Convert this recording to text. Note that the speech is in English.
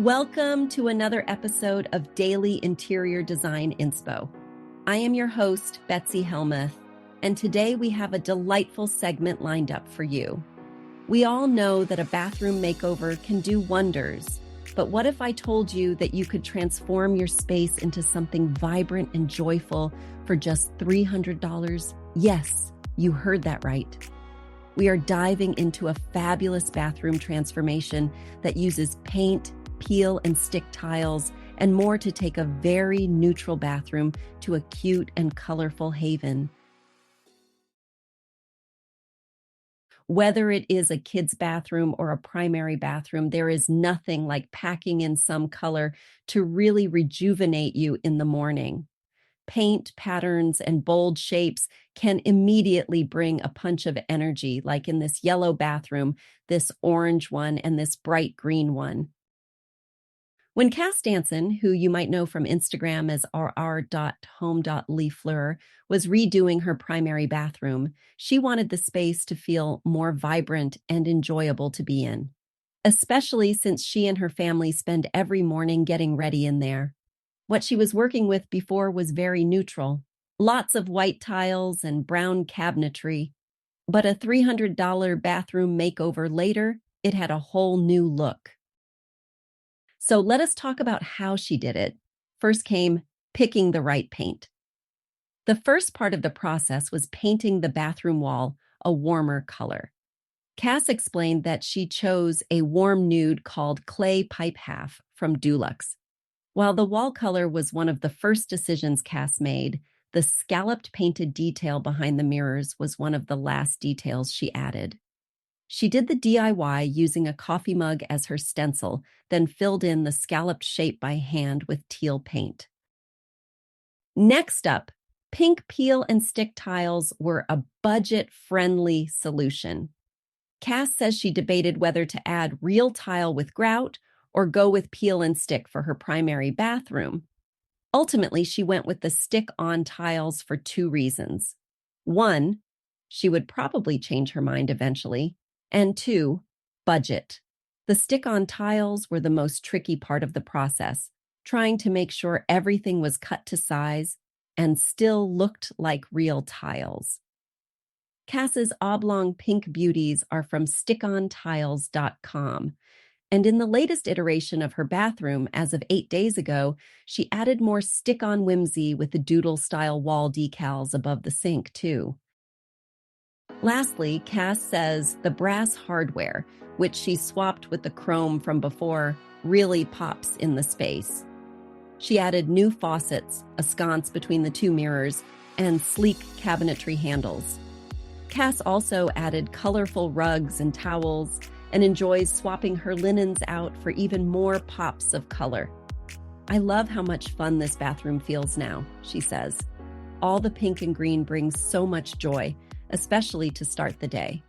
Welcome to another episode of Daily Interior Design Inspo. I am your host, Betsy Helmuth, and today we have a delightful segment lined up for you. We all know that a bathroom makeover can do wonders, but what if I told you that you could transform your space into something vibrant and joyful for just $300? Yes, you heard that right. We are diving into a fabulous bathroom transformation that uses paint, peel and stick tiles, and more to take a very neutral bathroom to a cute and colorful haven. Whether it is a kid's bathroom or a primary bathroom, there is nothing like packing in some color to really rejuvenate you in the morning. Paint, patterns, and bold shapes can immediately bring a punch of energy, like in this yellow bathroom, this orange one, and this bright green one. When Cass Danson, who you might know from Instagram as rr.home.leafleur, was redoing her primary bathroom, she wanted the space to feel more vibrant and enjoyable to be in, especially since she and her family spend every morning getting ready in there. What she was working with before was very neutral, lots of white tiles and brown cabinetry, but a $300 bathroom makeover later, it had a whole new look. So let us talk about how she did it. First came picking the right paint. The first part of the process was painting the bathroom wall a warmer color. Cass explained that she chose a warm nude called Clay Pipe Half from Dulux. While the wall color was one of the first decisions Cass made, the scalloped painted detail behind the mirrors was one of the last details she added. She did the DIY using a coffee mug as her stencil, then filled in the scalloped shape by hand with teal paint. Next up, pink peel and stick tiles were a budget-friendly solution. Cass says she debated whether to add real tile with grout or go with peel and stick for her primary bathroom. Ultimately, she went with the stick-on tiles for two reasons. One, she would probably change her mind eventually. And two, budget. The stick-on tiles were the most tricky part of the process, trying to make sure everything was cut to size and still looked like real tiles. Cass's oblong pink beauties are from stickontiles.com. And in the latest iteration of her bathroom, as of 8 days ago, she added more stick-on whimsy with the doodle-style wall decals above the sink, too. Lastly, Cass says the brass hardware, which she swapped with the chrome from before, really pops in the space. She added new faucets, a sconce between the two mirrors, and sleek cabinetry handles. Cass also added colorful rugs and towels, and enjoys swapping her linens out for even more pops of color. I love how much fun this bathroom feels now, she says. All the pink and green brings so much joy, especially to start the day.